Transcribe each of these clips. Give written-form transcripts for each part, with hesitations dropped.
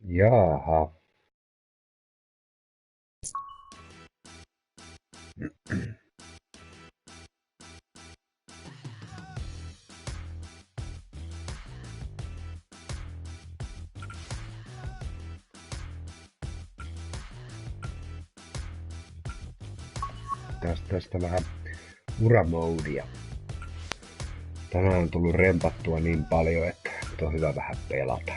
Jaha. Tästä vähän uramoodia. Tänään on tullut rempattua niin paljon, että nyt on hyvä vähän pelata.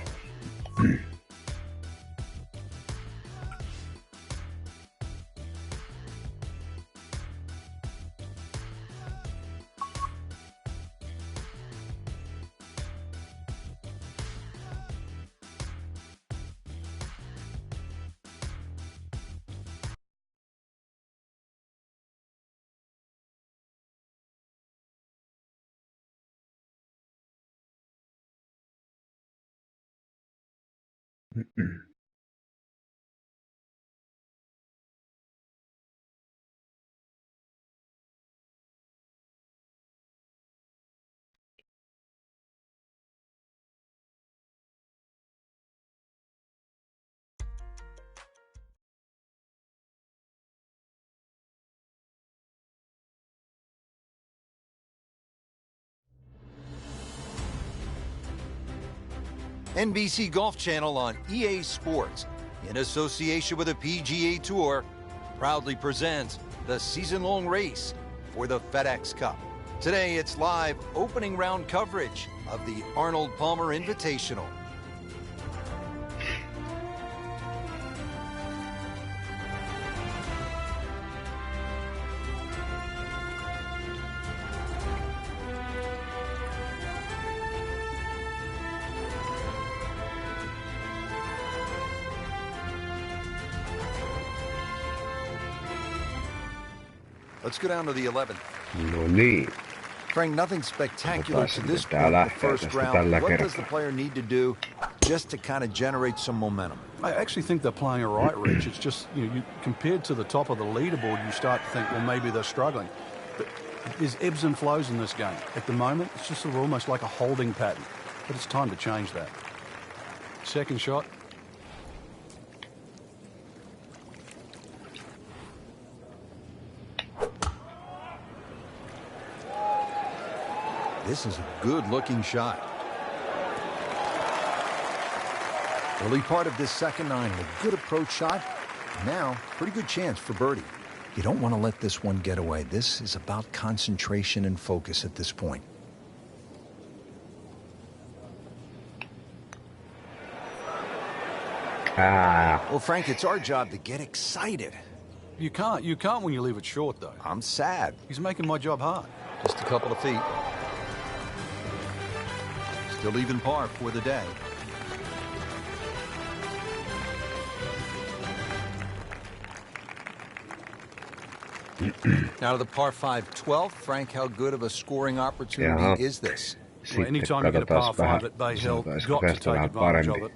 NBC Golf Channel on EA Sports, in association with the PGA Tour, proudly presents the season-long race for the FedEx Cup. Today, it's live opening round coverage of the Arnold Palmer Invitational. Let's go down to the 11th. No niin. Frank, nothing spectacular to this point in the first round. What does the player need to do just to kind of generate some momentum? I actually think they're playing all right, Rich. It's just, you compared to the top of the leaderboard, you start to think, well, maybe they're struggling. But there's ebbs and flows in this game. At the moment, it's just sort of almost like a holding pattern. But it's time to change that. Second shot. This is a good-looking shot. Early part of this second nine, a good approach shot. Now, pretty good chance for birdie. You don't want to let this one get away. This is about concentration and focus at this point. Well, Frank, it's our job to get excited. You can't when you leave it short, though. I'm sad. He's making my job hard. Just a couple of feet. Still even par for the day. Now to the par 5 12th. Frank, how good of a scoring opportunity is this? Well, anytime you get a par 5 at Bay Hill, you've got to take advantage of it.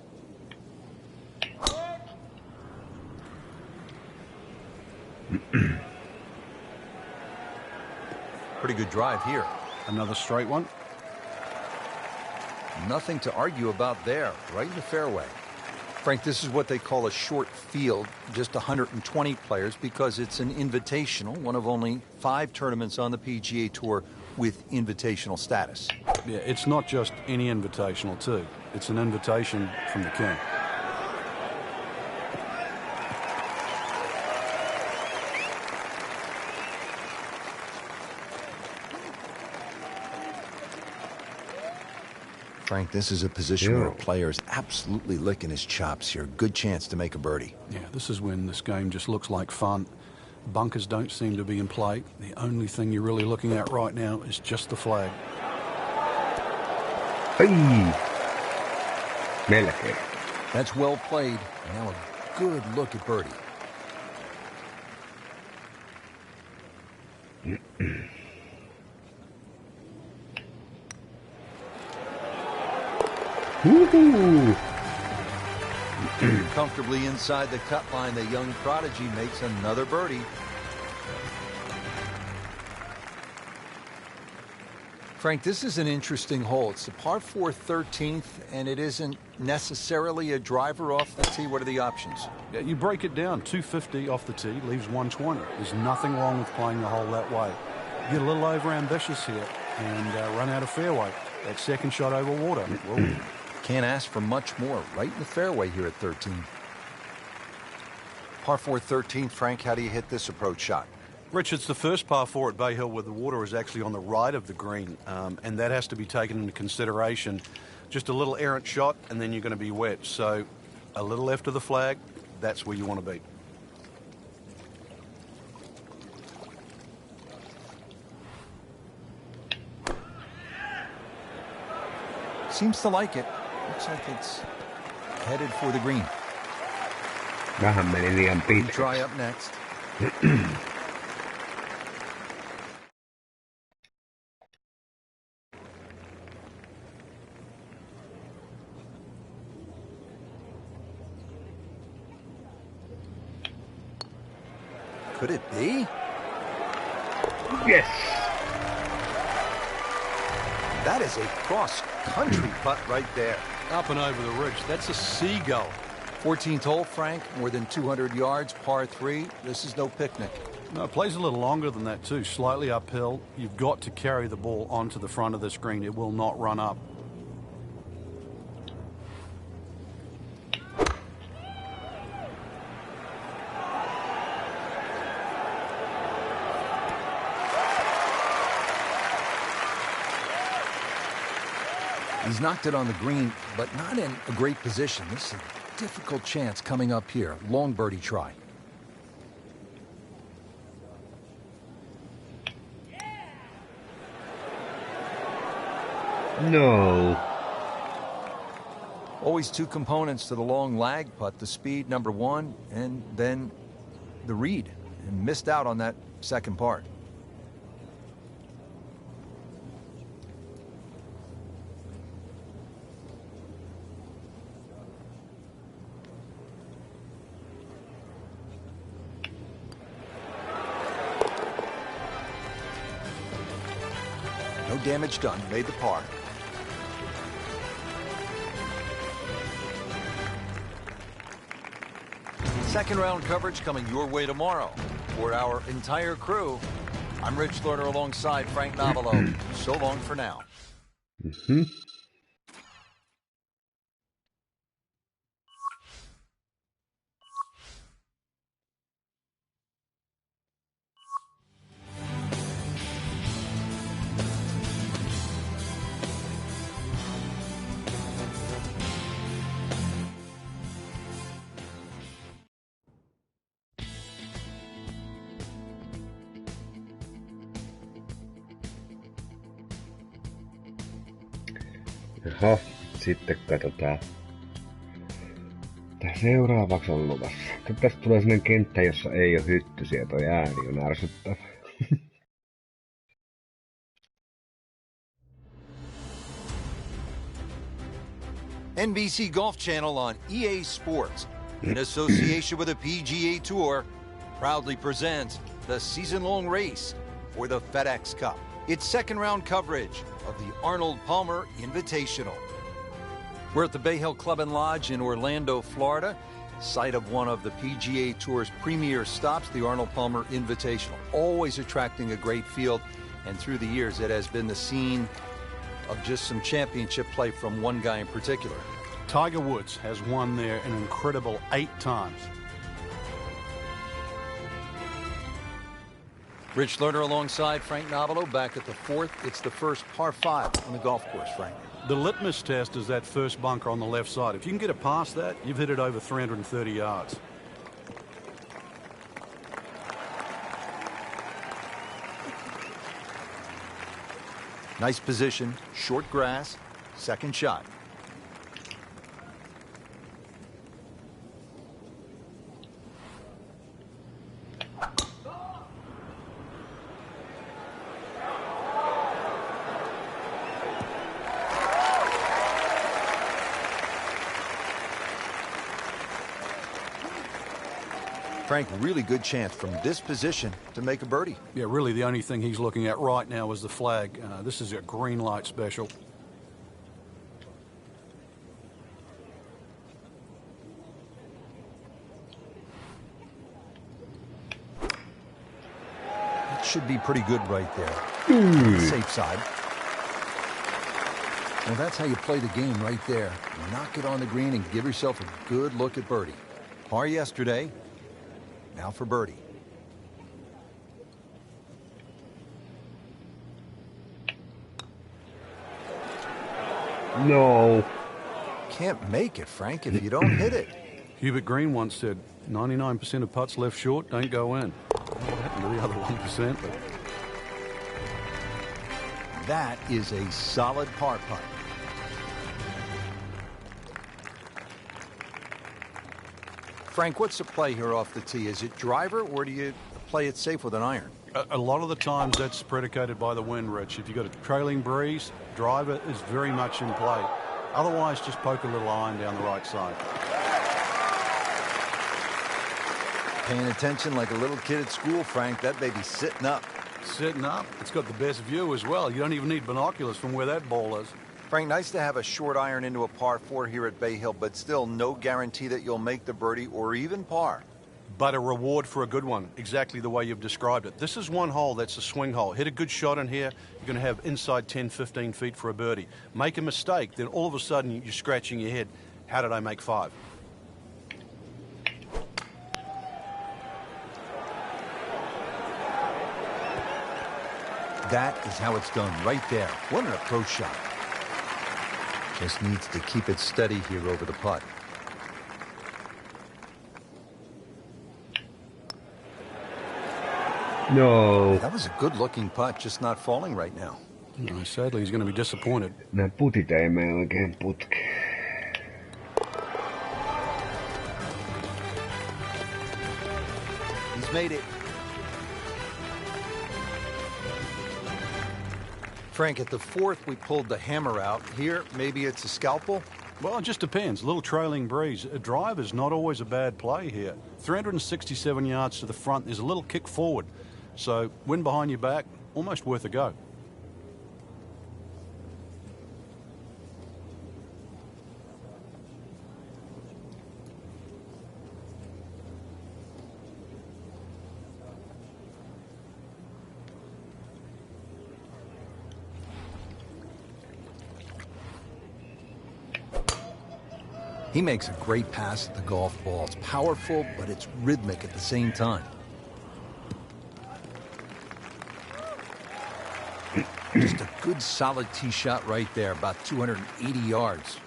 Pretty good drive here. Another straight one. Nothing to argue about there, right in the fairway. Frank, this is what they call a short field, just 120 players, because it's an invitational, one of only 5 tournaments on the PGA Tour with invitational status. Yeah, it's not just any invitational, too. It's an invitation from the king. Frank, this is a position where a player is absolutely licking his chops here. Good chance to make a birdie. Yeah, this is when this game just looks like fun. Bunkers don't seem to be in play. The only thing you're really looking at right now is just the flag. Hey. Melkein. That's well played. Now a good look at birdie. Woohoo! Comfortably inside the cut line, the young prodigy makes another birdie. Frank, this is an interesting hole. It's the par 4 13th, and it isn't necessarily a driver off the tee. What are the options? Yeah, you break it down. 250 off the tee leaves 120. There's nothing wrong with playing the hole that way. Get a little over-ambitious here and run out of fairway. That second shot over water. Well, can't ask for much more. Right in the fairway here at 13. Par 4 13th, Frank, how do you hit this approach shot? Rich, it's the first par 4 at Bay Hill where the water is actually on the right of the green, and that has to be taken into consideration. Just a little errant shot, and then you're going to be wet. So a little left of the flag, that's where you want to be. Seems to like it. Looks like it's headed for the green. Vähän meni liian pitkäksi. Try up next. Could it be? Yes! That is a cross-country putt right there. Up and over the ridge. That's a seagull. 14th hole, Frank, more than 200 yards, par 3. This is no picnic. No, it plays a little longer than that too. Slightly uphill. You've got to carry the ball onto the front of the screen. It will not run up. He's knocked it on the green, but not in a great position. This is a difficult chance coming up here. Long birdie try. No. Always two components to the long lag putt. The speed, number one, and then the read. And missed out on that second part. No damage done. Made the par. Second round coverage coming your way tomorrow. For our entire crew, I'm Rich Lerner alongside Frank Navalo. So long for now. Jaha, sitten katsotaan. Tää seuraavaksi on luvassa. Tästä tulee sellainen kenttä, jossa ei ole hyttysiä. Toi ääni on ärsyttävä. NBC Golf Channel on EA Sports, in association with the PGA Tour, proudly presents the season-long race for the FedEx Cup. It's second round coverage of the Arnold Palmer Invitational. We're at the Bay Hill Club and Lodge in Orlando, Florida, site of one of the PGA Tour's premier stops, the Arnold Palmer Invitational. Always attracting a great field, and through the years it has been the scene of just some championship play from one guy in particular. Tiger Woods has won there an incredible 8 times. Rich Lerner alongside Frank Navalo back at the 4th. It's the first par 5 on the golf course, Frank. The litmus test is that first bunker on the left side. If you can get it past that, you've hit it over 330 yards. Nice position, short grass, second shot. Frank, really good chance from this position to make a birdie. Yeah, really the only thing he's looking at right now is the flag. This is a green light special. That should be pretty good right there. Safe side. Well, that's how you play the game right there. Knock it on the green and give yourself a good look at birdie. Par yesterday. Now for birdie. No. Can't make it, Frank, if you don't hit it. Hubert Green once said, 99% of putts left short don't go in. What happened to the other 1%? But... That is a solid par putt. Frank, what's the play here off the tee? Is it driver, or do you play it safe with an iron? A lot of the times that's predicated by the wind, Rich. If you've got a trailing breeze, driver is very much in play. Otherwise, just poke a little iron down the right side. Paying attention like a little kid at school, Frank. That baby's sitting up. Sitting up. It's got the best view as well. You don't even need binoculars from where that ball is. Frank, nice to have a short iron into a par 4 here at Bay Hill, but still no guarantee that you'll make the birdie or even par. But a reward for a good one, exactly the way you've described it. This is one hole that's a swing hole. Hit a good shot in here, you're going to have inside 10, 15 feet for a birdie. Make a mistake, then all of a sudden you're scratching your head. How did I make 5? That is how it's done right there. What an approach shot. Just needs to keep it steady here over the putt. No. That was a good-looking putt, just not falling right now. No, sadly, he's going to be disappointed. Nämä putit ei mene oikein putkeen. He's made it. Frank, at the 4th, we pulled the hammer out. Here, maybe it's a scalpel? Well, it just depends. A little trailing breeze. A drive is not always a bad play here. 367 yards to the front. There's a little kick forward. So, wind behind your back, almost worth a go. He makes a great pass at the golf ball. It's powerful, but it's rhythmic at the same time. Just a good, solid tee shot right there, about 280 yards.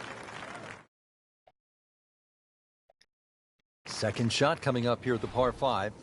Second shot coming up here at the par 5.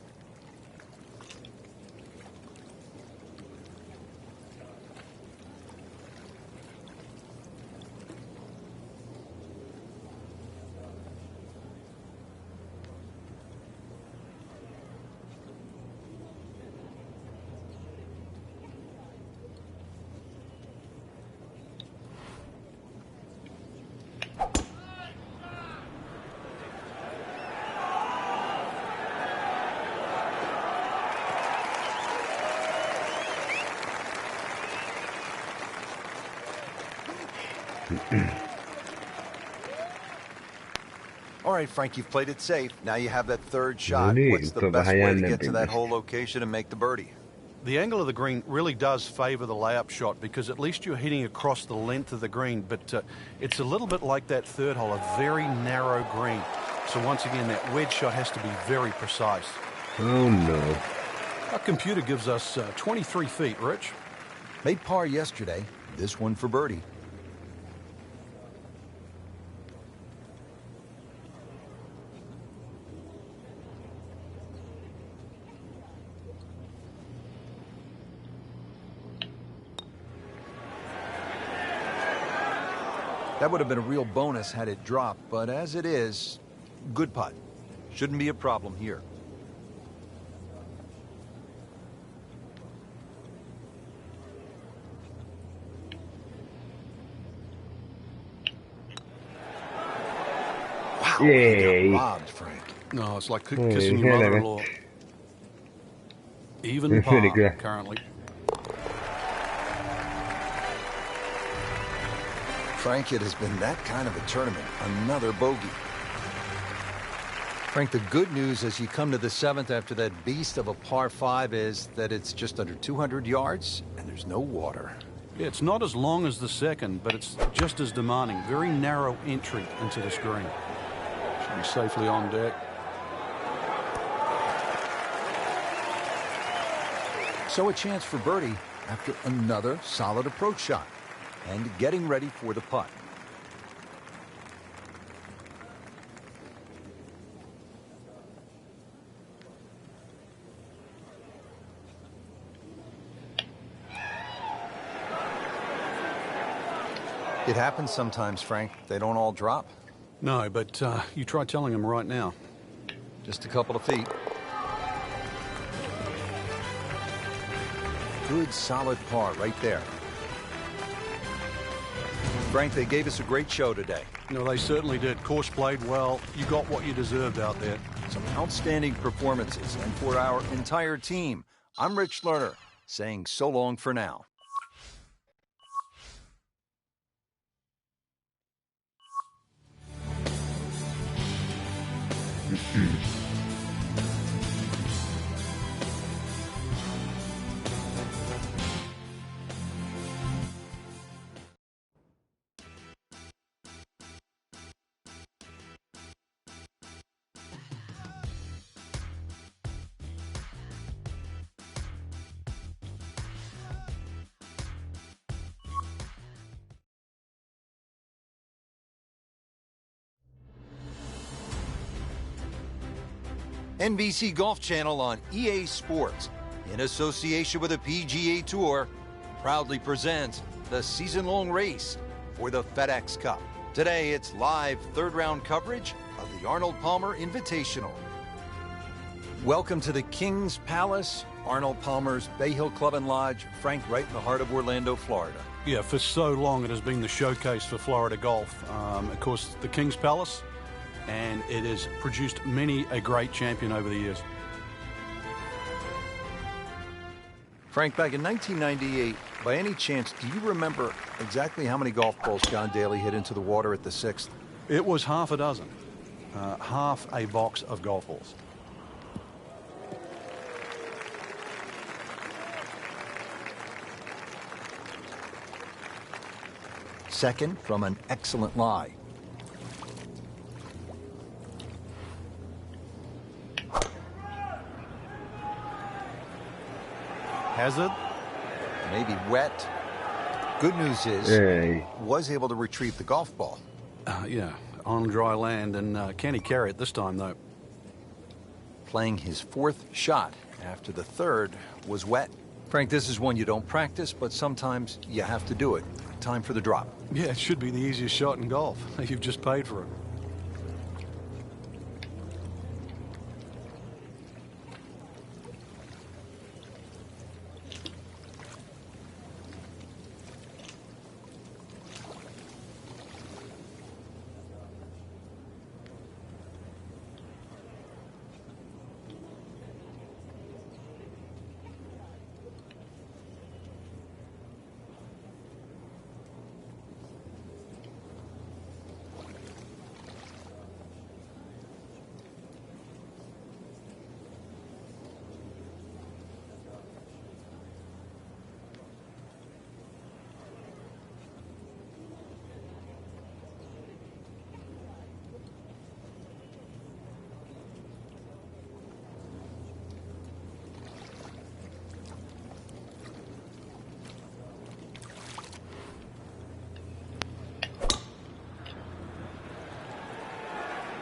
All right, Frank, you've played it safe. Now you have that third shot. What's the best way to get to that whole location and make the birdie? The angle of the green really does favor the layup shot because at least you're hitting across the length of the green, but it's a little bit like that third hole, a very narrow green. So once again, that wedge shot has to be very precise. Oh, no. Our computer gives us 23 feet, Rich. Made par yesterday. This one for birdie. That would have been a real bonus had it dropped, but as it is, good putt. Shouldn't be a problem here. Wow, he got robbed, Frank. No, it's like Ei kissing your mother-in-law. helvetti. Even par Menikö? currently. Frank, it has been that kind of a tournament. Another bogey. Frank, the good news as you come to the 7th after that beast of a par 5 is that it's just under 200 yards and there's no water. Yeah, it's not as long as the second, but it's just as demanding. Very narrow entry into this green. Should be safely on deck. So a chance for birdie after another solid approach shot and getting ready for the putt. It happens sometimes, Frank. They don't all drop. No, but you try telling him right now. Just a couple of feet. Good, solid par right there. Frank, they gave us a great show today. No, they certainly did. Course played well. You got what you deserved out there. Some outstanding performances. And for our entire team, I'm Rich Lerner, saying so long for now. NBC Golf Channel on EA Sports, in association with the PGA Tour, proudly presents the season-long race for the FedEx Cup. Today, it's live third-round coverage of the Arnold Palmer Invitational. Welcome to the King's Palace, Arnold Palmer's Bay Hill Club and Lodge, Frank, right in the heart of Orlando, Florida. Yeah, for so long it has been the showcase for Florida golf. Of course, the King's Palace, and it has produced many a great champion over the years. Frank, back in 1998, by any chance, do you remember exactly how many golf balls John Daly hit into the water at the 6th? It was half a dozen. Half a box of golf balls. Second from an excellent lie. Hazard? Maybe wet. Good news is, was able to retrieve the golf ball. Yeah, on dry land, and can he carry it this time, though? Playing his 4th shot after the 3rd was wet. Frank, this is one you don't practice, but sometimes you have to do it. Time for the drop. Yeah, it should be the easiest shot in golf. You've just paid for it.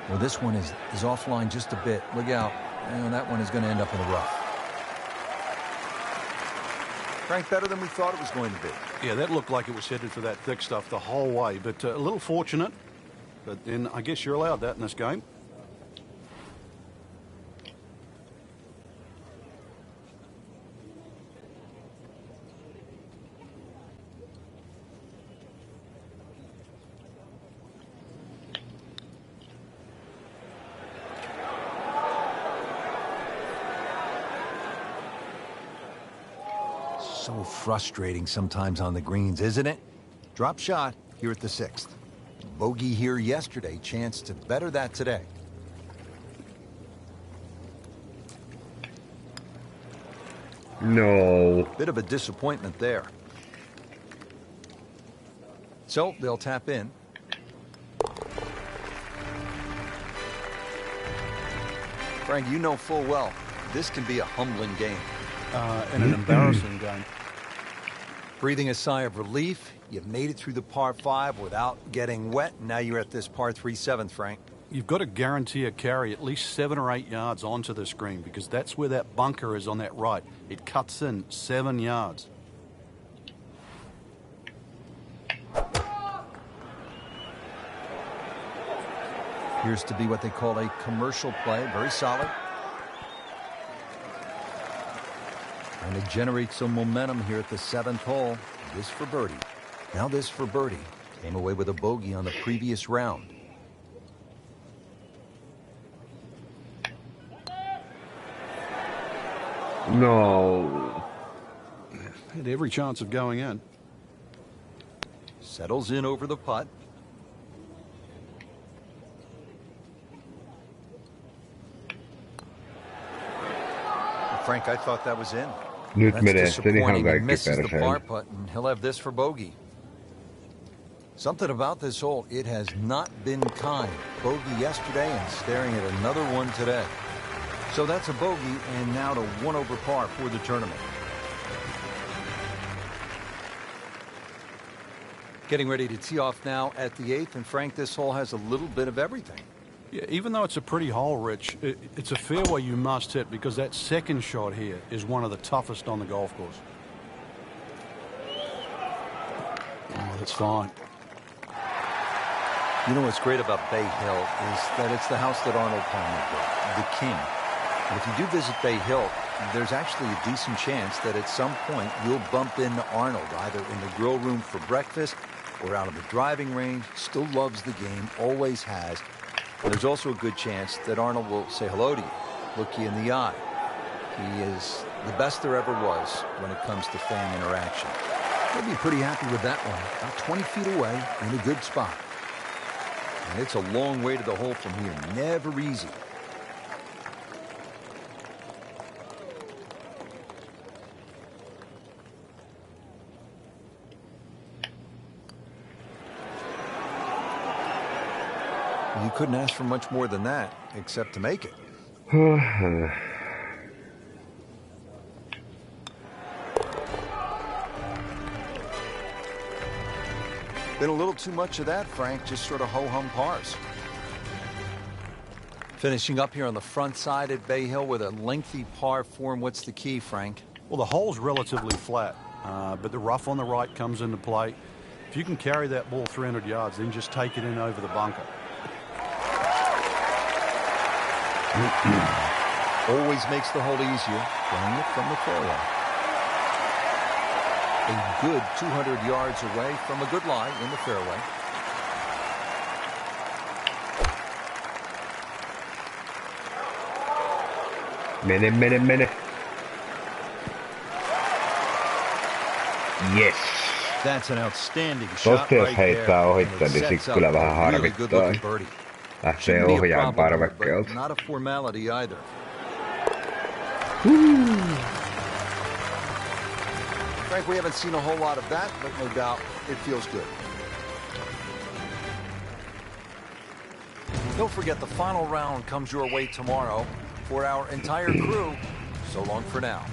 Well, this one is offline just a bit. Look out. That one is going to end up in the rough. Frank, better than we thought it was going to be. Yeah, that looked like it was headed for that thick stuff the whole way, but a little fortunate. But then I guess you're allowed that in this game. So frustrating sometimes on the greens, isn't it? Drop shot here at the 6th. Bogey here yesterday, chance to better that today. No. Bit of a disappointment there. So they'll tap in. Frank, you know full well, this can be a humbling game. And an embarrassing game. Breathing a sigh of relief, you've made it through the par 5 without getting wet. Now you're at this par 3 7th, Frank. You've got to guarantee a carry at least 7 or 8 yards onto the green because that's where that bunker is on that right. It cuts in 7 yards. Appears to be what they call a commercial play. Very solid. Trying to generate some momentum here at the 7th hole. This for birdie. Now this for birdie. Came away with a bogey on the previous round. No. Had every chance of going in. Settles in over the putt. Frank, I thought that was in. Nyt That's menee sitten ihan disappointing. He kaikki misses the par perseen. putt, and he'll have this for bogey. Something about this hole, it has not been kind. Bogey yesterday and staring at another one today. So that's a bogey, and now to 1 over par for the tournament. Getting ready to tee off now at the 8th, and Frank, this hole has a little bit of everything. Yeah, even though it's a pretty hole, Rich, it's a fairway you must hit because that second shot here is one of the toughest on the golf course. Oh, that's fine. You know what's great about Bay Hill is that it's the house that Arnold Palmer built, the king. And if you do visit Bay Hill, there's actually a decent chance that at some point you'll bump into Arnold, either in the grill room for breakfast or out of the driving range. Still loves the game, always has. And there's also a good chance that Arnold will say hello to you, look you in the eye. He is the best there ever was when it comes to fan interaction. He'll be pretty happy with that one. About 20 feet away in a good spot. And it's a long way to the hole from here. Never easy. You couldn't ask for much more than that, except to make it. Been a little too much of that, Frank, just sort of ho-hum pars. Finishing up here on the front side at Bay Hill with a lengthy par 4. And what's the key, Frank? Well, the hole's relatively flat, but the rough on the right comes into play. If you can carry that ball 300 yards, then just take it in over the bunker. Always makes the hole easier, playing it from the fairway. A good 200 yards away from a good lie in the fairway. Mene. Yes. That's an outstanding shot Tosta jos right heittää there. ohittaa, niin sit kyllä vähän harmittaa. Lähtee ohjaan parvekkeelta. Not a formality either. Frank, we haven't seen a whole lot of that, but no doubt it feels good. Don't forget the final round comes your way tomorrow. For our entire crew, so long for now.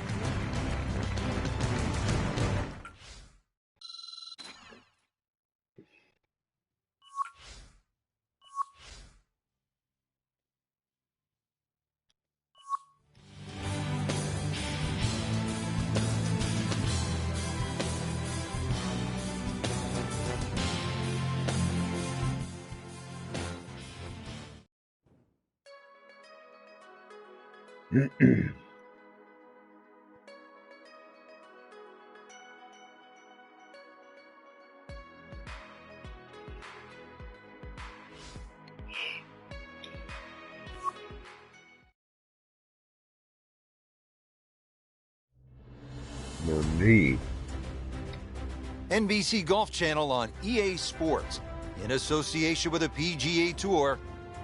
No Niin. NBC Golf Channel on EA Sports, in association with the PGA Tour,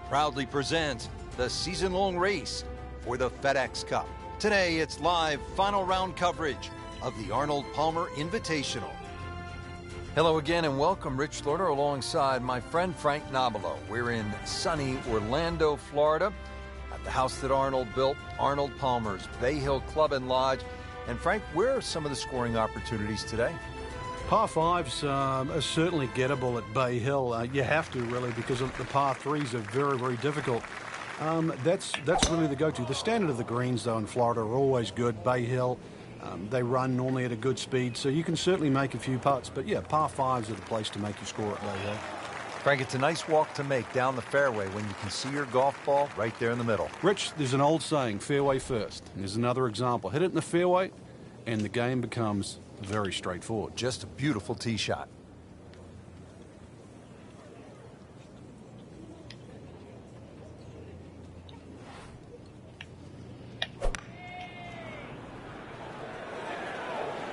proudly presents the season-long race for the FedEx Cup. Today, it's live final round coverage of the Arnold Palmer Invitational. Hello again and welcome. Rich Slaughter alongside my friend Frank Nobilo. We're in sunny Orlando, Florida, at the house that Arnold built, Arnold Palmer's Bay Hill Club and Lodge. And Frank, where are some of the scoring opportunities today? Par 5s are certainly gettable at Bay Hill. You have to, really, because the par 3s are very, very difficult. That's really the go-to. The standard of the greens, though, in Florida are always good. Bay Hill, they run normally at a good speed, so you can certainly make a few putts. But, yeah, par 5s are the place to make you score at Bay Hill. Frank, it's a nice walk to make down the fairway when you can see your golf ball right there in the middle. Rich, there's an old saying, fairway first. Here's another example. Hit it in the fairway, and the game becomes very straightforward. Just a beautiful tee shot.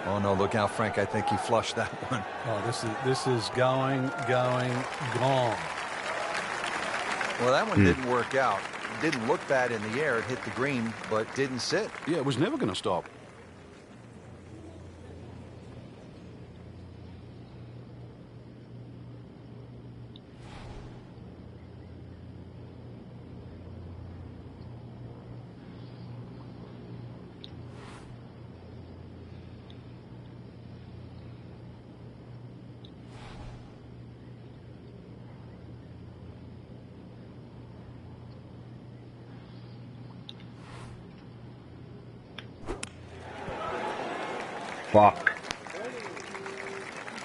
Oh no, look out, Frank. I think he flushed that one. Oh, this is going, gone. Well, that one didn't work out. It didn't look bad in the air. It hit the green, but didn't sit. Yeah, it was never going to stop. Fuck.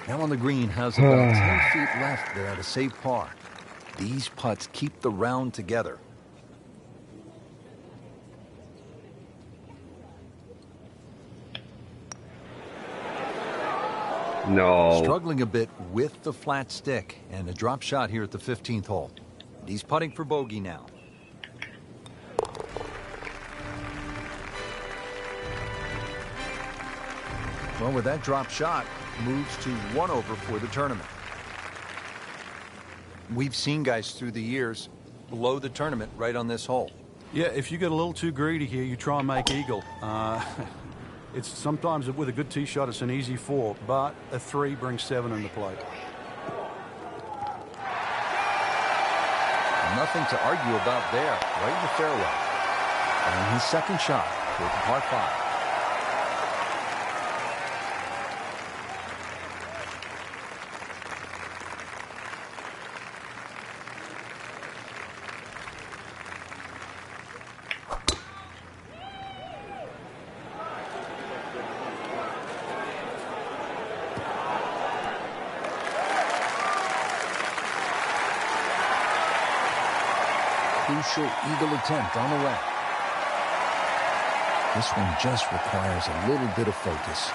Now on the green has about 10 feet left there to save par. These putts keep the round together. No. Struggling a bit with the flat stick and a drop shot here at the 15th hole. He's putting for bogey now. Well, with that drop shot, moves to 1 over for the tournament. We've seen guys through the years blow the tournament right on this hole. Yeah, if you get a little too greedy here, you try and make eagle. It's sometimes with a good tee shot, it's an easy 4, but a 3 brings 7 into play. Nothing to argue about there, right in the fairway. And his second shot for the par 5. Crucial eagle attempt on the way. This one just requires a little bit of focus.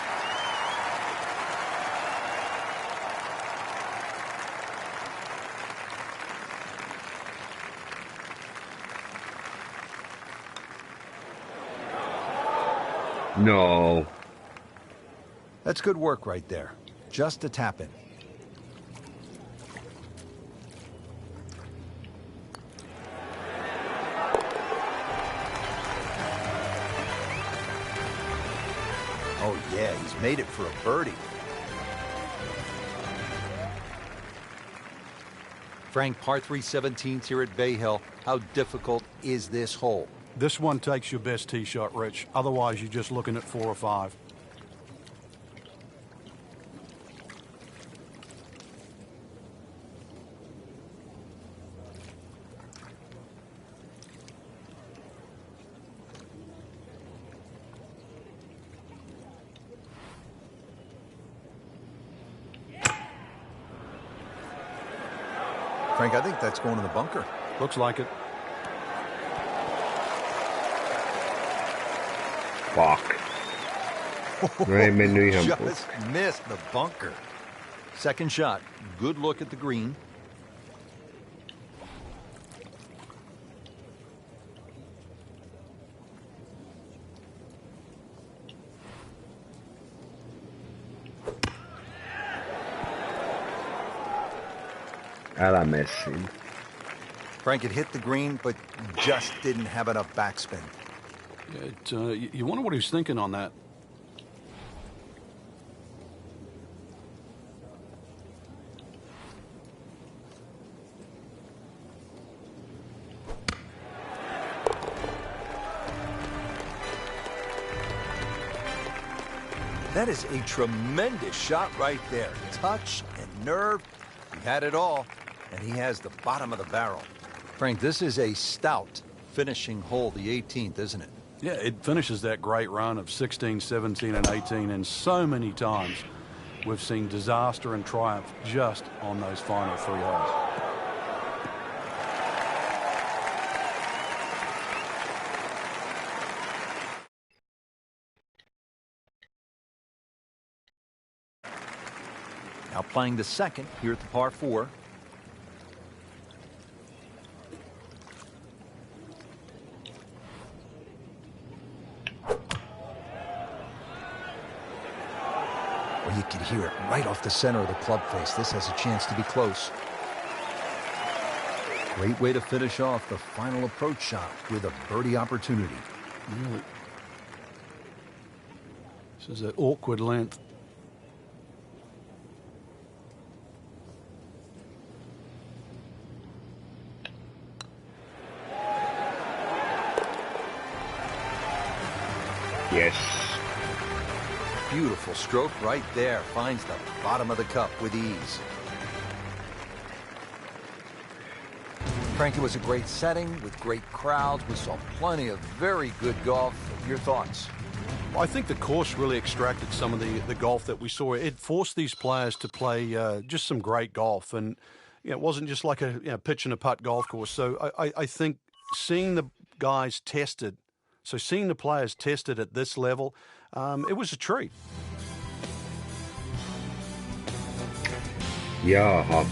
No. That's good work right there. Just a tap in. Oh, yeah, he's made it for a birdie. Frank, par 3 17th here at Bay Hill. How difficult is this hole? This one takes your best tee shot, Rich. Otherwise, you're just looking at 4 or 5. Frank, I think that's going in the bunker. Looks like it. Fuck. No ei mennyt ihan Just missed the bunker. Second shot. Good look at the green. Älä messin. Frank, it hit the green, but just didn't have enough backspin. You wonder what he's thinking on that. That is a tremendous shot right there. Touch and nerve. He had it all, and he has the bottom of the barrel. Frank, this is a stout finishing hole, the 18th, isn't it? Yeah, it finishes that great run of 16, 17, and 18, and so many times we've seen disaster and triumph just on those final 3 holes. Now playing the second here at the par 4. Well, you could hear it right off the center of the club face. This has a chance to be close. Great way to finish off the final approach shot with a birdie opportunity. Really. This is an awkward length. Yes. Beautiful stroke right there. Finds the bottom of the cup with ease. Frank, it was a great setting with great crowds. We saw plenty of very good golf. Your thoughts? I think the course really extracted some of the golf that we saw. It forced these players to play just some great golf. And it wasn't just like a pitch and a putt golf course. So I think seeing the guys tested, seeing the players tested at this level, it was a treat. Jaha.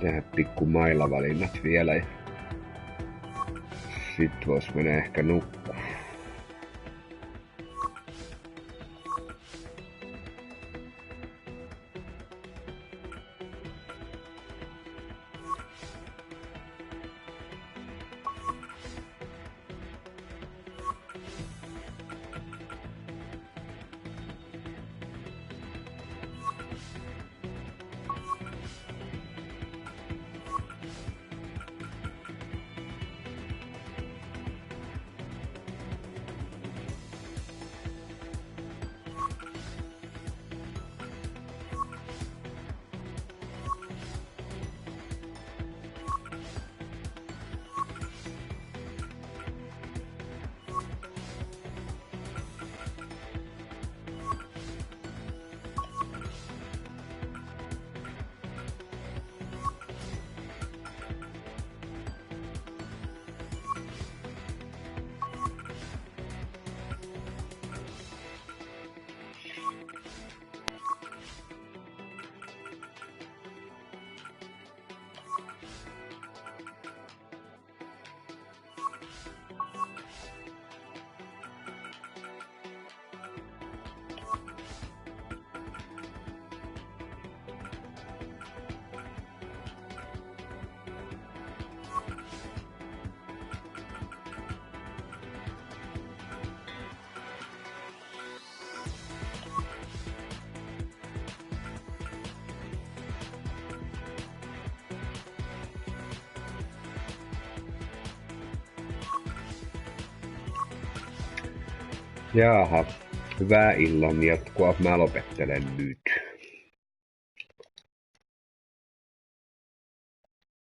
Tehdä pikku mailavalinnat vielä ja sit vois mennä ehkä nukkuu. Jaaha, hyvää illan jatkoa. Mä lopettelen nyt.